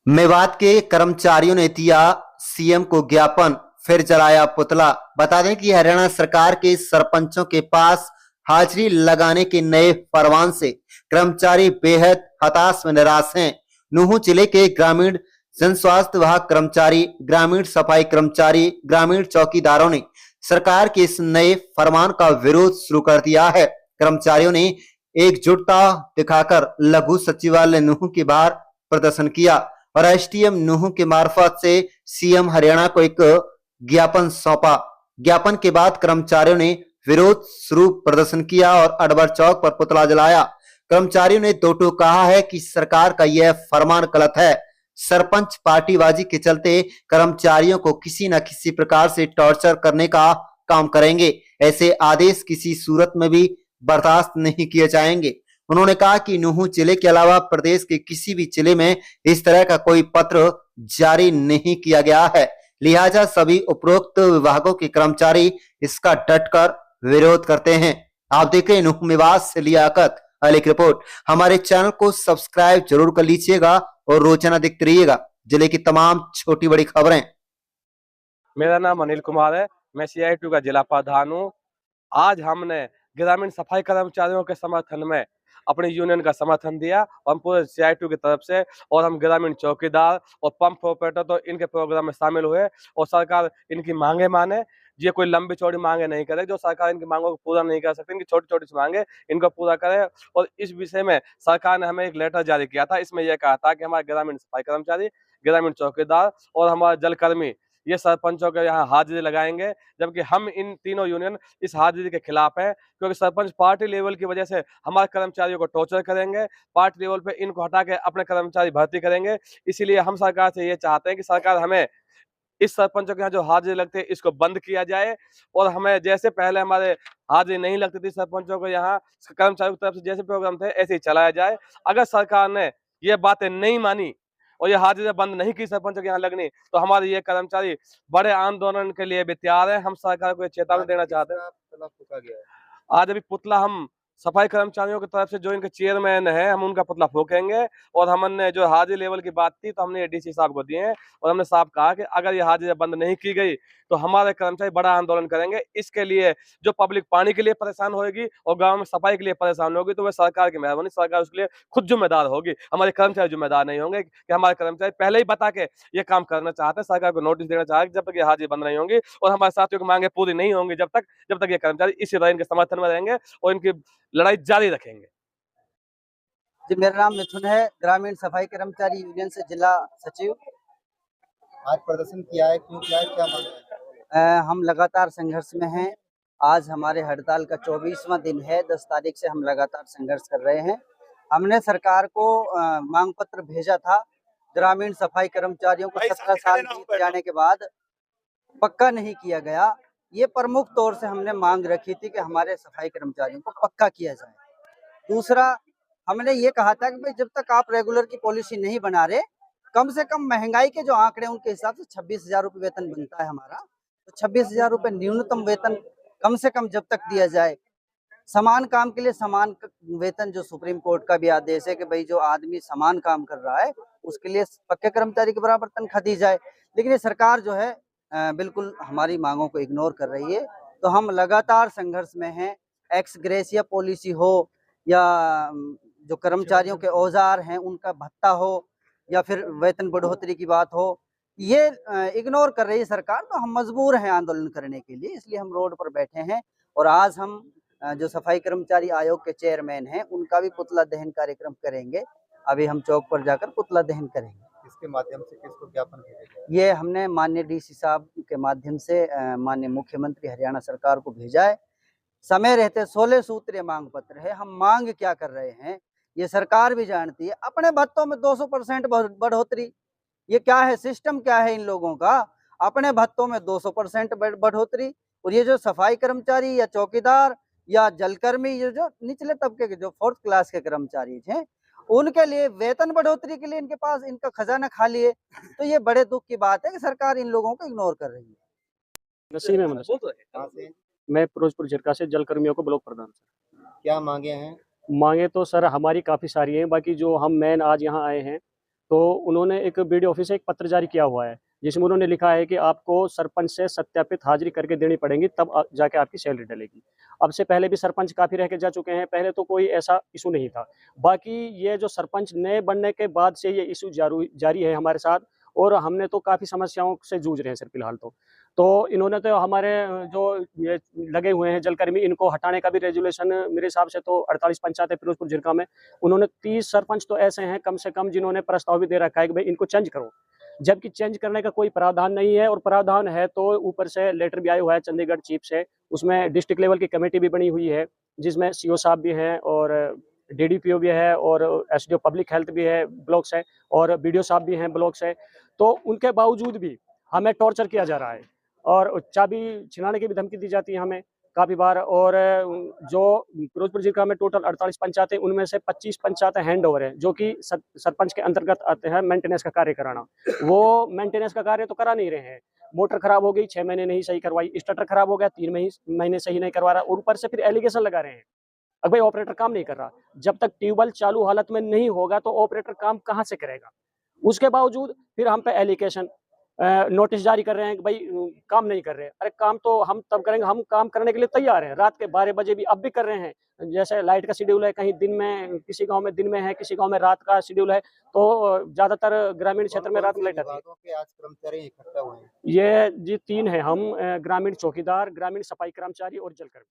मेवात के कर्मचारियों ने दिया सीएम को ज्ञापन, फिर जलाया पुतला। बता दें कि हरियाणा सरकार के सरपंचों के पास हाजिरी लगाने के नए फरमान से कर्मचारी बेहद हताश व निराश हैं। नूंह जिले के ग्रामीण जन स्वास्थ्य विभाग कर्मचारी, ग्रामीण सफाई कर्मचारी, ग्रामीण चौकीदारों ने सरकार के इस नए फरमान का विरोध शुरू कर दिया है। कर्मचारियों ने एकजुटता दिखाकर लघु सचिवालय नूंह के बाहर प्रदर्शन किया और एसडीएम नूंह के मार्फत से सीएम हरियाणा को एक ज्ञापन सौंपा। ज्ञापन के बाद कर्मचारियों ने विरोध स्वरूप प्रदर्शन किया और अडबर चौक पर पुतला जलाया। कर्मचारियों ने दो टूक कहा है कि सरकार का यह फरमान गलत है। सरपंच पार्टीबाजी के चलते कर्मचारियों को किसी न किसी प्रकार से टॉर्चर करने का काम करेंगे। ऐसे आदेश किसी सूरत में भी बर्दाश्त नहीं किए जाएंगे। उन्होंने कहा कि नूंह जिले के अलावा प्रदेश के किसी भी जिले में इस तरह का कोई पत्र जारी नहीं किया गया है, लिहाजा सभी उपरोक्त विभागों के कर्मचारी इसका डटकर विरोध करते हैं। आप देख रहे हैं नूंह मेवात से लियाकत अली की रिपोर्ट। हमारे चैनल को सब्सक्राइब जरूर कर लीजिएगा और रोजाना देखते रहिएगा जिले की तमाम छोटी बड़ी खबरें। मेरा नाम अनिल कुमार है, मैं CITU का जिला प्रधान हूँ। आज हमने ग्रामीण सफाई कर्मचारियों के समर्थन में अपनी यूनियन का समर्थन दिया और हम पूरे CITU की तरफ से, और हम ग्रामीण चौकीदार और पंप ऑपरेटर तो इनके प्रोग्राम में शामिल हुए और सरकार इनकी मांगे माने। ये कोई लंबी चौड़ी मांगे नहीं करे, जो सरकार इनकी मांगों को पूरा नहीं कर सकती, इनकी छोटी छोटी मांगे इनको पूरा करे। और इस विषय में सरकार ने हमें एक लेटर जारी किया था। इसमें यह कहा था कि हमारे ग्रामीण सफाई कर्मचारी, ग्रामीण चौकीदार और हमारे जलकर्मी ये सरपंचों के यहाँ हाजिरी लगाएंगे, जबकि हम इन तीनों यूनियन इस हाजिरी के खिलाफ है, क्योंकि सरपंच पार्टी लेवल की वजह से हमारे कर्मचारियों को टॉर्चर करेंगे, पार्टी लेवल पे इनको हटा के अपने कर्मचारी भर्ती करेंगे। इसीलिए हम सरकार से ये चाहते हैं कि सरकार हमें इस सरपंचों के यहाँ जो हाजिरी लगती है इसको बंद किया जाए, और हमें जैसे पहले हमारे हाजिरी नहीं लगती थी सरपंचों को यहाँ कर्मचारियों की तरफ से जैसे प्रोग्राम थे ऐसे ही चलाया जाए। अगर सरकार ने ये बातें नहीं मानी और ये हाजिरी बंद नहीं की सरपंचों के यहाँ लगनी, तो हमारे ये कर्मचारी बड़े आंदोलन के लिए भी तैयार है। हम सरकार को चेतावनी देना चाहते हैं। आज अभी पुतला हम सफाई कर्मचारियों की तरफ से जो इनके चेयरमैन है, हम उनका पुतला फूकेंगे, और हमने जो हाजिरी लेवल की बात थी तो हमने ये DC साहब को दिए हैं और हमने साफ कहा कि अगर ये हाजिरी बंद नहीं की गई तो हमारे कर्मचारी बड़ा आंदोलन करेंगे। इसके लिए जो पब्लिक पानी के लिए परेशान होगी और गांव में सफाई के लिए परेशान होगी, तो वह सरकार की मेहरबानी, सरकार उसके लिए खुद जिम्मेदार होगी। हमारे कर्मचारी जिम्मेदार नहीं होंगे कि हमारे कर्मचारी पहले ही बता के ये काम करना चाहते हैं, सरकार को नोटिस देना चाहते हैं जब तक ये हाजिरी बंद नहीं होंगी और हमारे साथियों की मांगे पूरी नहीं होंगी, जब तक ये कर्मचारी इसी तरह इनके समर्थन में रहेंगे और इनकी लड़ाई जारी रखेंगे। जी, मेरा नाम मिथुन है, ग्रामीण सफाई कर्मचारी यूनियन से जिला सचिव। आज प्रदर्शन किया है, क्यों किया है, क्या मांग है? हम लगातार संघर्ष में हैं। आज हमारे हड़ताल का 24वां दिन है। 10 तारीख से हम लगातार संघर्ष कर रहे हैं। हमने सरकार को मांग पत्र भेजा था। ग्रामीण सफाई कर्मचारियों को 17 साल बीत जाने के बाद पक्का नहीं किया गया। ये प्रमुख तौर से हमने मांग रखी थी कि हमारे सफाई कर्मचारियों को पक्का किया जाए। दूसरा, हमने ये कहा था कि भाई जब तक आप रेगुलर की पॉलिसी नहीं बना रहे, कम से कम महंगाई के जो आंकड़े उनके हिसाब से 26,000 रुपये वेतन बनता है हमारा, तो 26,000 रुपये न्यूनतम वेतन कम से कम जब तक दिया जाए। समान काम के लिए समान वेतन, जो सुप्रीम कोर्ट का भी आदेश है कि भाई जो आदमी समान काम कर रहा है उसके लिए पक्के कर्मचारी के बराबर तनख्वाह दी जाए। लेकिन ये सरकार जो है बिल्कुल हमारी मांगों को इग्नोर कर रही है। तो हम लगातार संघर्ष में हैं। एक्स ग्रेसिया पॉलिसी हो या जो कर्मचारियों के औजार हैं उनका भत्ता हो या फिर वेतन बढ़ोतरी की बात हो, ये इग्नोर कर रही है सरकार। तो हम मजबूर हैं आंदोलन करने के लिए, इसलिए हम रोड पर बैठे हैं। और आज हम जो सफाई कर्मचारी आयोग के चेयरमैन हैं उनका भी पुतला दहन कार्यक्रम करेंगे। अभी हम चौक पर जाकर पुतला दहन करेंगे। इसके माध्यम से किसको ज्ञापन भेजा? ये हमने माननीय DC साहब के माध्यम से माननीय मुख्यमंत्री हरियाणा सरकार को भेजा है। समय रहते 16 सूत्रीय मांग पत्र है। हम मांग क्या कर रहे हैं ये सरकार भी जानती है। अपने भत्तों में 200% बढ़ोतरी, ये क्या है, सिस्टम क्या है इन लोगों का? अपने भत्तों में 200% बढ़ोतरी, और ये जो सफाई कर्मचारी या चौकीदार या जलकर्मी, ये जो निचले तबके के जो 4th क्लास के कर्मचारी हैं, उनके लिए वेतन बढ़ोतरी के लिए इनके पास इनका खजाना खाली है। तो ये बड़े दुख की बात है कि सरकार इन लोगों को इग्नोर कर रही है। नसीम है। मैं फिरोजपुर झिरका से जलकर्मियों को ब्लॉक प्रधान। क्या मांगे हैं? मांगे तो सर हमारी काफ़ी सारी हैं, बाकी जो हम मेन आज यहाँ आए हैं तो उन्होंने एक बीडीओ ऑफिस से एक पत्र जारी किया हुआ है, जिसमें उन्होंने लिखा है कि आपको सरपंच से सत्यापित हाजिरी करके देनी पड़ेगी, तब जाके आपकी सैलरी डलेगी। अब से पहले भी सरपंच काफ़ी रह के जा चुके हैं, पहले तो कोई ऐसा इशू नहीं था। बाकी ये जो सरपंच नए बनने के बाद से ये इशू जारी है हमारे साथ, और हमने तो काफ़ी समस्याओं से जूझ रहे हैं सर फिलहाल तो। तो इन्होंने तो हमारे जो ये लगे हुए हैं जलकर्मी, इनको हटाने का भी रेज़ोल्यूशन मेरे हिसाब से तो 48 पंचायत है फिरोजपुर झिरका में। उन्होंने 30 सरपंच तो ऐसे हैं कम से कम, जिन्होंने प्रस्ताव भी दे रखा है कि भाई इनको चेंज करो। जबकि चेंज करने का कोई प्रावधान नहीं है, और प्रावधान है तो ऊपर से लेटर भी आया हुआ है चंडीगढ़ चीफ से। उसमें डिस्ट्रिक्ट लेवल की कमेटी भी बनी हुई है, जिसमें सीओ साहब भी हैं और डीडीपीओ भी है और एसडीओ पब्लिक हेल्थ भी है ब्लॉक से, और बीडीओ साहब भी हैं ब्लॉक से। तो उनके बावजूद भी हमें टॉर्चर किया जा रहा है, और चाबी छिनाने की भी धमकी दी जाती है हमें काफ़ी बार। और जो फिरोजपुर जिला में टोटल 48 पंचायतें, उनमें से 25 पंचायतें हैंड ओवर है, जो कि सरपंच के अंतर्गत आते हैं मेंटेनेंस का कार्य कराना। वो मेंटेनेंस का कार्य तो करा नहीं रहे हैं। मोटर खराब हो गई 6 महीने नहीं सही करवाई, स्टार्टर खराब हो गया 3 महीने सही नहीं करवा रहा, और ऊपर से फिर एलिगेशन लगा रहे हैं। अब भाई ऑपरेटर काम नहीं कर रहा, जब तक ट्यूबवेल चालू हालत में नहीं होगा तो ऑपरेटर काम कहाँ से करेगा। उसके बावजूद फिर हम पे एलिगेशन, नोटिस जारी कर रहे हैं कि भाई काम नहीं कर रहे। अरे काम तो हम तब करेंगे, हम काम करने के लिए तैयार हैं। रात के 12 बजे भी अब भी कर रहे हैं। जैसे लाइट का शेड्यूल है, कहीं दिन में, किसी गांव में दिन में है, किसी गांव में रात का शेड्यूल है, तो ज्यादातर ग्रामीण क्षेत्र में रात में लाइट आती है। विभागों के आज कर्मचारी इकट्ठा हुए हैं। ये जी 3 है हम, ग्रामीण चौकीदार, ग्रामीण सफाई कर्मचारी और जलकर्मी।